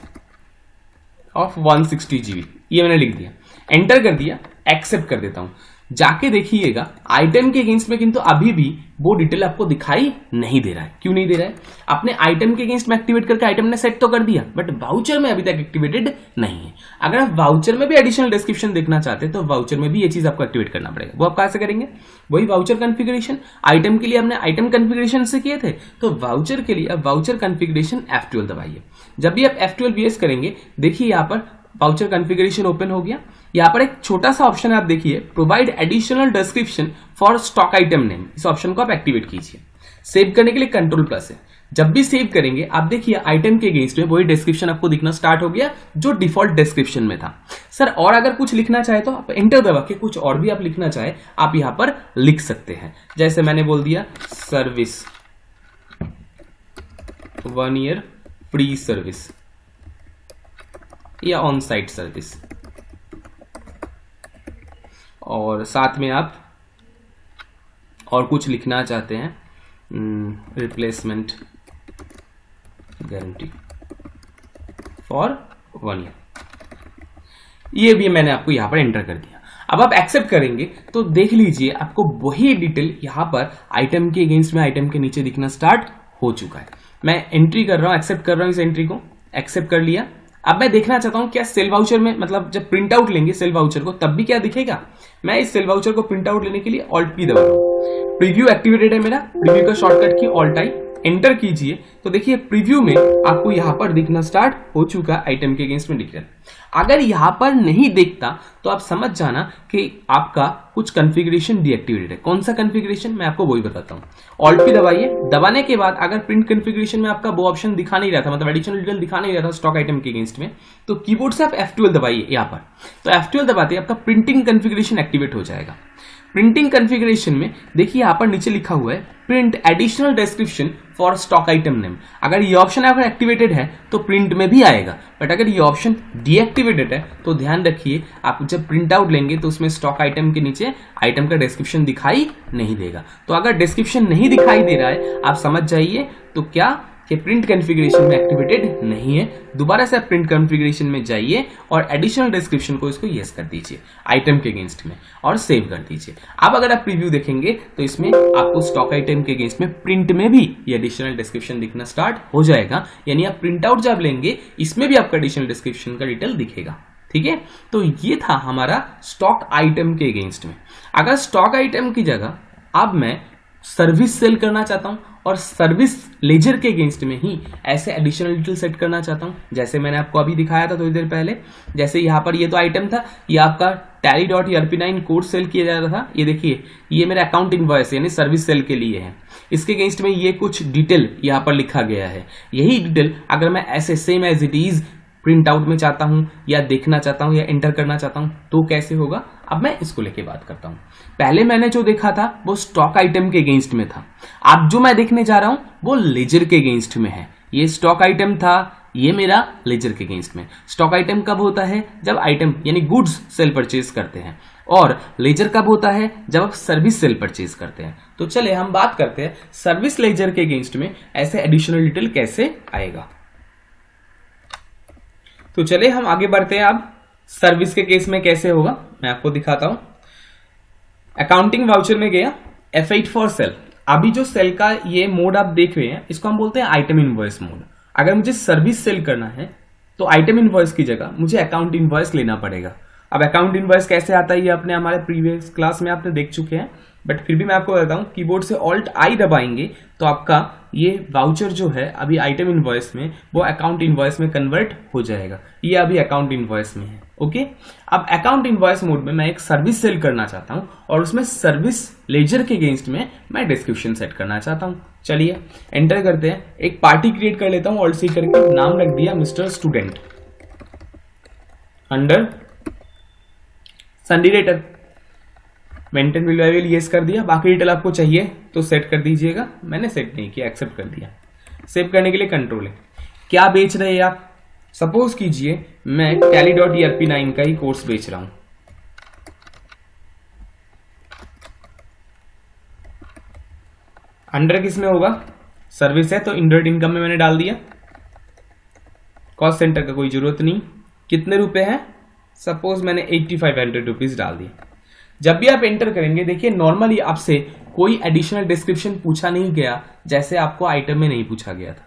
of 160 GB, ये मैंने लिख दिया, एंटर कर दिया, एक्सेप्ट कर देता हूं। जाके देखिएगा आइटम के अगेंस्ट में किंतु अभी भी वो डिटेल आपको दिखाई नहीं दे रहा है। क्यों नहीं दे रहा है, आपने आइटम के अगेंस्ट में एक्टिवेट करके आइटम ने सेट तो कर दिया, बट वाउचर में अभी तक एक्टिवेटेड नहीं है। अगर आप वाउचर में भी एडिशनल डिस्क्रिप्शन देखना चाहते हैं तो वाउचर में भी ये चीज आपको एक्टिवेट करना पड़ेगा। वो आप कहां से करेंगे, वही वाउचर कॉन्फ़िगरेशन, आइटम के लिए हमने आइटम कॉन्फ़िगरेशन से किए थे, तो वाउचर के लिए अब वाउचर कॉन्फ़िगरेशन F12 दबाइए। जब भी आप F12 यूज करेंगे, देखिए यहां पर वाउचर कॉन्फ़िगरेशन ओपन हो गया। यहाँ पर एक छोटा सा ऑप्शन है, आप देखिए, provide additional description for stock item name. इस ऑप्शन को आप एक्टिवेट कीजिए। सेव करने के लिए कंट्रोल+ है। जब भी सेव करेंगे आप देखिए आइटम के अगेंस्ट में वही डिस्क्रिप्शन आपको दिखना स्टार्ट हो गया जो डिफॉल्ट डिस्क्रिप्शन में था। सर और अगर कुछ लिखना चाहे तो आप एंटर दबा के कुछ और भी आप लिखना चाहे आप यहां पर लिख सकते हैं। जैसे मैंने बोल दिया सर्विस 1 ईयर फ्री सर्विस या ऑन साइट सर्विस, और साथ में आप और कुछ लिखना चाहते हैं रिप्लेसमेंट गारंटी फॉर 1 ईयर, ये भी मैंने आपको यहां पर एंटर कर दिया। अब आप एक्सेप्ट करेंगे तो देख लीजिए आपको वही डिटेल यहां पर आइटम के अगेंस्ट में आइटम के नीचे दिखना स्टार्ट हो चुका है। मैं एंट्री कर रहा हूं, एक्सेप्ट कर रहा हूं, इस एंट्री को एक्सेप्ट कर लिया। अब मैं देखना चाहता हूं क्या सेल वाउचर में, मतलब जब प्रिंट आउट लेंगे सेल वाउचर को तब भी क्या दिखेगा। मैं इस सेल वाउचर को प्रिंट आउट लेने के लिए Alt P दबा रहा हूं। प्रीव्यू एक्टिवेटेड है मेरा, प्रीव्यू का शॉर्टकट की Alt I, एंटर कीजिए तो देखिए प्रीव्यू में आपको यहां पर दिखना स्टार्ट हो चुका, आइटम के अगेंस्ट में दिख रहा है। अगर यहां पर नहीं दिखता तो आप समझ जाना कि आपका कुछ कॉन्फ़िगरेशन डीएक्टिवेटेड है। कौन सा कॉन्फ़िगरेशन मैं आपको वही बताता हूं। Alt P दबाइए, दबाने के बाद अगर प्रिंट कॉन्फ़िगरेशन में आपका वो ऑप्शन दिखा नहीं रहा था, मतलब एडिशनल डिटेल दिखा नहीं रहा था स्टॉक आइटम के अगेंस्ट में, तो कीबोर्ड से आप F12 दबाइए यहां पर। तो F12 दबाते आपका प्रिंटिंग कॉन्फ़िगरेशन एक्टिवेट हो जाएगा। प्रिंटिंग कॉन्फ़िगरेशन में देखिए यहां पर नीचे लिखा हुआ है print additional description for stock item name. अगर ये ऑप्शन अगर एक्टिवेटेड है तो प्रिंट में भी आएगा, बट अगर ये ऑप्शन डीएक्टिवेटेड है तो ध्यान रखिए आप जब प्रिंट आउट लेंगे तो उसमें स्टॉक आइटम के नीचे आइटम का डिस्क्रिप्शन दिखाई नहीं देगा। तो अगर डिस्क्रिप्शन नहीं दिखाई दे रहा है आप समझ जाइए तो क्या कि प्रिंट कॉन्फ़िगरेशन में एक्टिवेटेड नहीं है। दोबारा से आप प्रिंट कॉन्फ़िगरेशन में जाइए और एडिशनल डिस्क्रिप्शन को इसको यस कर दीजिए आइटम के अगेंस्ट में और सेव कर दीजिए। अब अगर आप प्रीव्यू देखेंगे तो इसमें आपको स्टॉक आइटम के अगेंस्ट में प्रिंट में भी ये एडिशनल डिस्क्रिप्शन दिखना स्टार्ट हो जाएगा, यानी आप प्रिंट आउट जब लेंगे इसमें भी आपका एडिशनल डिस्क्रिप्शन का डिटेल दिखेगा। ठीक है, तो ये था हमारा स्टॉक आइटम के अगेंस्ट में। अगर स्टॉक आइटम की जगह अब मैं सर्विस सेल करना चाहता हूं और सर्विस लेजर के अगेंस्ट में ही ऐसे एडिशनल डिटेल सेट करना चाहता हूं, जैसे मैंने आपको अभी दिखाया था थोड़ी देर पहले। जैसे यहां पर ये तो आइटम था, ये आपका tally.erp9 कोड सेल किया जा रहा था। ये देखिए ये मेरा अकाउंट इनवॉइस यानी सर्विस सेल के लिए है। इसके अगेंस्ट में ये कुछ डिटेल यहां पर लिखा गया है। यही डिटेल अगर मैं ऐसे same as it is print out में चाहता हूं या देखना चाहता हूं या एंटर करना चाहता हूं तो कैसे होगा, अब मैं इसको लेके बात करता हूं। पहले मैंने जो देखा था वो स्टॉक आइटम के अगेंस्ट में था, अब जो मैं देखने जा रहा हूं वो लेजर के अगेंस्ट में है। ये स्टॉक आइटम था, ये मेरा लेजर के अगेंस्ट में। स्टॉक आइटम कब होता है, जब आइटम यानी गुड्स सेल परचेज करते हैं, और लेजर कब होता है, जब आप सर्विस सेल परचेज करते हैं। तो चले हम बात करते हैं सर्विस लेजर के अगेंस्ट में ऐसे एडिशनल डिटेल कैसे आएगा। तो चले हम आगे बढ़ते हैं। अब सर्विस के केस में कैसे होगा मैं आपको दिखाता हूं। अकाउंटिंग वाउचर में गया, F8 फॉर सेल। अभी जो सेल का ये मोड आप देख रहे हैं इसको हम बोलते हैं आइटम इनवॉइस मोड। अगर मुझे सर्विस सेल करना है तो आइटम इनवॉइस की जगह मुझे अकाउंट इनवॉइस लेना पड़ेगा। अब अकाउंट इनवॉइस कैसे आता है ये अपने हमारे प्रीवियस क्लास में आपने देख चुके हैं, बट फिर भी मैं आपको बताता हूं कीबोर्ड से Alt I दबाएंगे तो आपका ये वाउचर जो है अभी आइटम इनवॉइस में वो अकाउंट इनवॉइस में कन्वर्ट हो जाएगा। ये अभी अकाउंट इनवॉइस में है। ओके, अब अकाउंट इनवॉइस मोड में मैं एक सर्विस सेल करना चाहता हूं और उसमें सर्विस लेजर के अगेंस्ट में मैं डिस्क्रिप्शन सेट करना चाहता हूं। चलिए एंटर करते हैं। एक पार्टी क्रिएट कर लेता हूं, Alt C करके नाम रख दिया mister student under Sunday rater. Maintain variable yes कर दिया, बाकी डिटेल आपको चाहिए तो सेट कर दीजिएगा। मैंने सेट नहीं किया, एक्सेप्ट कर दिया। सेव करने के लिए कंट्रोल है। क्या बेच रहे हैं आप, सपोज कीजिए मैं tally.erp9 का ही कोर्स बेच रहा हूं। अंडर किस में होगा, सर्विस है तो इनडायरेक्ट इनकम में मैंने डाल दिया। कॉस्ट सेंटर का कोई जरूरत नहीं। कितने रुपए हैं, सपोज मैंने 8500 रुपीज डाल दिए। जब भी आप एंटर करेंगे देखिए नॉर्मली आपसे कोई एडिशनल डिस्क्रिप्शन पूछा नहीं गया, जैसे आपको आइटम में नहीं पूछा गया था।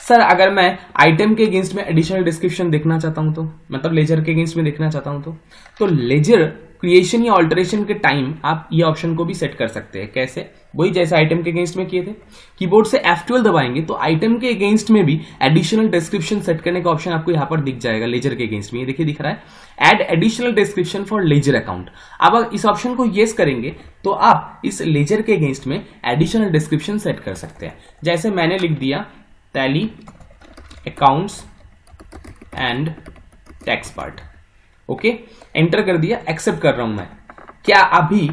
सर अगर मैं आइटम के अगेंस्ट में एडिशनल डिस्क्रिप्शन देखना चाहता हूं तो, मतलब लेजर के अगेंस्ट में देखना चाहता हूं तो लेजर क्रिएशन या ऑल्टरेशन के टाइम आप ये ऑप्शन को भी सेट कर सकते हैं। कैसे? वही जैसे आइटम के अगेंस्ट में किए थे, कीबोर्ड से F12 दबाएंगे तो आइटम के अगेंस्ट में भी एडिशनल डिस्क्रिप्शन सेट करने का ऑप्शन आपको यहाँ पर दिख जाएगा लेजर के अगेंस्ट में। ये देखिए दिख रहा है add additional description for ledger account. अब इस ऑप्शन को येस करेंगे तो आप इस लेजर के अगेंस्ट में एडिशनल डिस्क्रिप्शन सेट कर सकते हैं। जैसे मैंने लिख दिया tally accounts and tax part, okay, enter कर दिया, एक्सेप्ट कर रहा हूं मैं। क्या अभी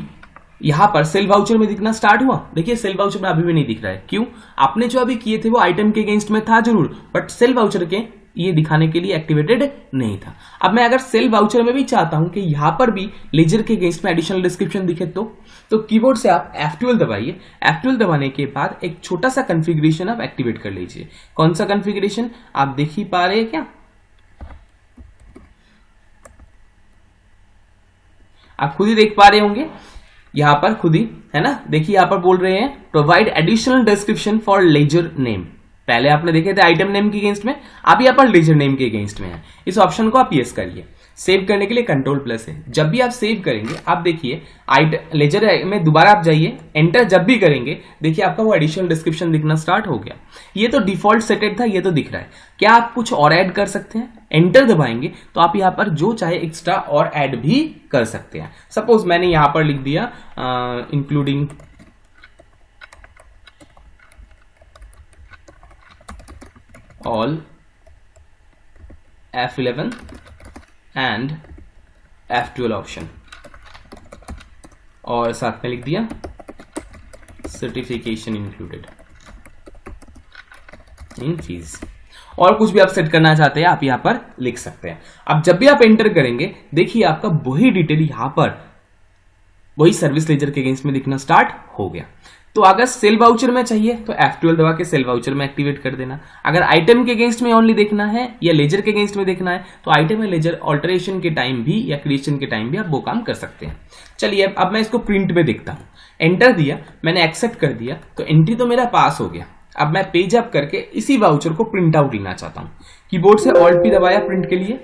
यहां पर सेल वाउचर में दिखना स्टार्ट हुआ? देखिए सेल वाउचर में अभी भी नहीं दिख रहा है। क्यों? आपने जो अभी किए थे वो आइटम के अगेंस्ट में था जरूर, बट सेल वाउचर के ये दिखाने के लिए एक्टिवेटेड नहीं था। अब मैं अगर सेल वाउचर में भी चाहता हूं कि यहां पर भी लेजर के अगेंस्ट में एडिशनल डिस्क्रिप्शन दिखे तो कीबोर्ड से आप F12 दबाइए। F12 दबाने के बाद एक छोटा सा कॉन्फ़िगरेशन आप एक्टिवेट कर लीजिए। कौन सा कॉन्फ़िगरेशन आप देख ही पा रहे हैं क्या? आप खुद ही देख पा रहे होंगे यहां पर, खुद ही है ना। देखिए यहां पर बोल रहे हैं provide additional description for ledger name. पहले आपने देखे थे आइटम नेम के अगेंस्ट में, अब यहाँ पर लेजर नेम के अगेंस्ट में है। इस ऑप्शन को आप यस करिए। सेव करने के लिए कंट्रोल+ है। जब भी आप सेव करेंगे आप देखिए लेजर में दोबारा आप जाइए, एंटर जब भी करेंगे देखिए आपका वो एडिशनल डिस्क्रिप्शन दिखना स्टार्ट हो गया। ये तो डिफॉल्ट सेटेड था, ये तो दिख रहा है। क्या आप कुछ और ऐड कर सकते हैं? एंटर दबाएंगे तो आप यहाँ पर जो चाहे एक्स्ट्रा और ऐड भी कर सकते हैं। सपोज मैंने यहां पर लिख दिया including all F11 and F12 option, और साथ में लिख दिया सर्टिफिकेशन इंक्लूडेड इन फीस। और कुछ भी आप सेट करना चाहते हैं आप यहां पर लिख सकते हैं। अब जब भी आप एंटर करेंगे देखिए आपका वही डिटेल यहां पर वही सर्विस लेजर के अगेंस्ट में दिखना स्टार्ट हो गया। तो अगर सेल वाउचर में चाहिए तो F12 दबा के सेल वाउचर में एक्टिवेट कर देना। अगर आइटम के अगेंस्ट में ओनली देखना है या लेजर के अगेंस्ट में देखना है तो आइटम या लेजर ऑल्टरेशन के टाइम भी या क्रिएशन के टाइम भी आप वो काम कर सकते हैं। चलिए अब मैं इसको प्रिंट में देखता हूं। एंटर दिया, मैंने एक्सेप्ट कर दिया तो एंट्री तो मेरा पास हो गया। अब मैं पेज अप करके इसी वाउचर को प्रिंट आउट लेना चाहता हूं। कीबोर्ड से Alt P दबाया प्रिंट के लिए,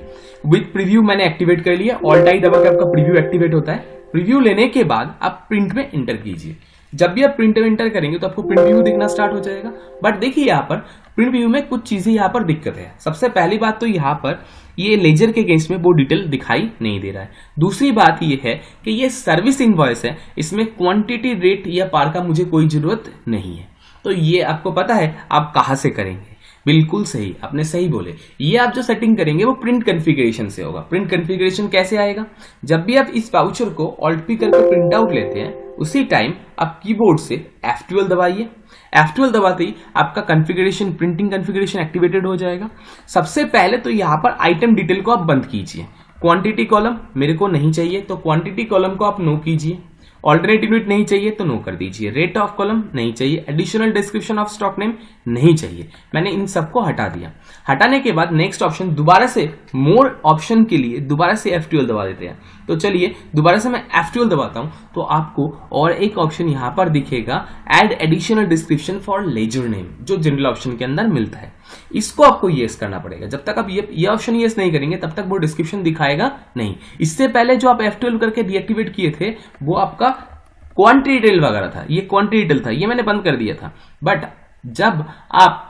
विद प्रीव्यू मैंने एक्टिवेट कर लिया। Alt I दबा के आपका प्रीव्यू एक्टिवेट होता है। प्रीव्यू लेने के बाद आप प्रिंट में एंटर कीजिए। जब भी आप प्रिंट में एंटर करेंगे तो आपको प्रिंट व्यू दिखना स्टार्ट हो जाएगा। बट देखिए यहाँ पर प्रिंट व्यू में कुछ चीजें यहाँ पर दिक्कत है। सबसे पहली बात तो यहाँ पर ये लेजर के अगेंस्ट में वो डिटेल दिखाई नहीं दे रहा है। दूसरी बात ये है कि ये सर्विस इनवॉइस है, इसमें क्वांटिटी, रेट या पार का मुझे कोई जरूरत नहीं है। तो ये आपको पता है आप कहां से करेंगे। बिल्कुल सही, आपने सही बोले। ये आप जो सेटिंग करेंगे वो प्रिंट कॉन्फ़िगरेशन से होगा। प्रिंट कॉन्फ़िगरेशन कैसे आएगा? जब भी आप इस वाउचर को Alt P करके प्रिंट आउट लेते हैं उसी टाइम आप कीबोर्ड से F12 दबाइए। F12 दबाते ही आपका कॉन्फ़िगरेशन, प्रिंटिंग कॉन्फ़िगरेशन एक्टिवेटेड हो जाएगा। सबसे पहले तो यहाँ पर आइटम डिटेल को आप बंद कीजिए। क्वांटिटी कॉलम मेरे को नहीं चाहिए तो क्वांटिटी कॉलम को आप नो कीजिए। ऑल्टरनेटिव यूनिट नहीं चाहिए तो नो कर दीजिए। रेट ऑफ कॉलम नहीं चाहिए। Additional description of stock name नहीं चाहिए। मैंने इन सबको हटा दिया। हटाने के बाद नेक्स्ट ऑप्शन दोबारा से मोर ऑप्शन के लिए दोबारा से F12 दबा देते हैं। तो चलिए दोबारा से मैं F12 दबाता हूं तो आपको और एक ऑप्शन यहां पर दिखेगा, add additional description for ledger name, जो जनरल ऑप्शन के अंदर मिलता है। इसको आपको येस करना पड़ेगा। जब तक आप ये ऑप्शन येस नहीं करेंगे तब तक वो डिस्क्रिप्शन दिखाएगा नहीं। इससे पहले जो आप F12 करके डीएक्टिवेट किए थे वो आपका क्वांटिटी डिटेल वगैरह था, ये क्वांटिटी डिटेल था, ये मैंने बंद कर दिया था। बट जब आप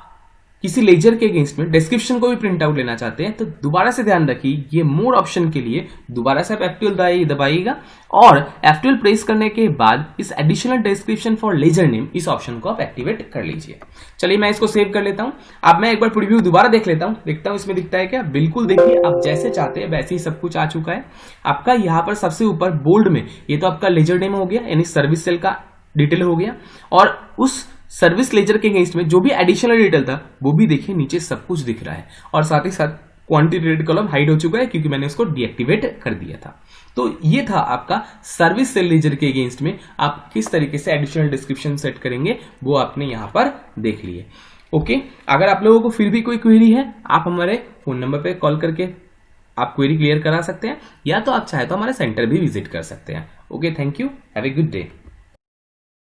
किसी लेजर के अगेंस्ट में डिस्क्रिप्शन को भी प्रिंट आउट लेना चाहते हैं तो दोबारा से ध्यान रखिए, ये मोर ऑप्शन के लिए दोबारा से आप F12 दबाइएगा और F12 प्रेस करने के बाद इस additional description for ledger name इस ऑप्शन को आप एक्टिवेट कर लीजिए। चलिए मैं इसको सेव कर लेता हूं। अब मैं एक बार प्रीव्यू दोबारा देख लेता हूं, देखता हूं इसमें दिखता है क्या। बिल्कुल देखिए आप जैसे चाहते हैं वैसे ही सब कुछ आ चुका है। आपका यहाँ पर सबसे ऊपर बोल्ड में ये तो आपका लेजर नेम हो गया, यानी सर्विस सेल का डिटेल हो गया, और उस सर्विस लेजर के अगेंस्ट में जो भी एडिशनल डिटेल था वो भी देखिए नीचे सब कुछ दिख रहा है। और साथ ही साथ क्वांटिटी रेट कॉलम हाइड हो चुका है क्योंकि मैंने इसको डीएक्टिवेट कर दिया था। तो ये था आपका सर्विस सेल लेजर के अगेंस्ट में आप किस तरीके से एडिशनल डिस्क्रिप्शन सेट करेंगे, वो आपने यहां पर देख लिए। ओके, अगर आप लोगों को फिर भी कोई क्वेरी है आप हमारे फोन नंबर पे कॉल करके आप क्वेरी क्लियर करा सकते हैं, या तो आप चाहे तो हमारे सेंटर भी विजिट कर सकते हैं। Okay, thank you, have a good day.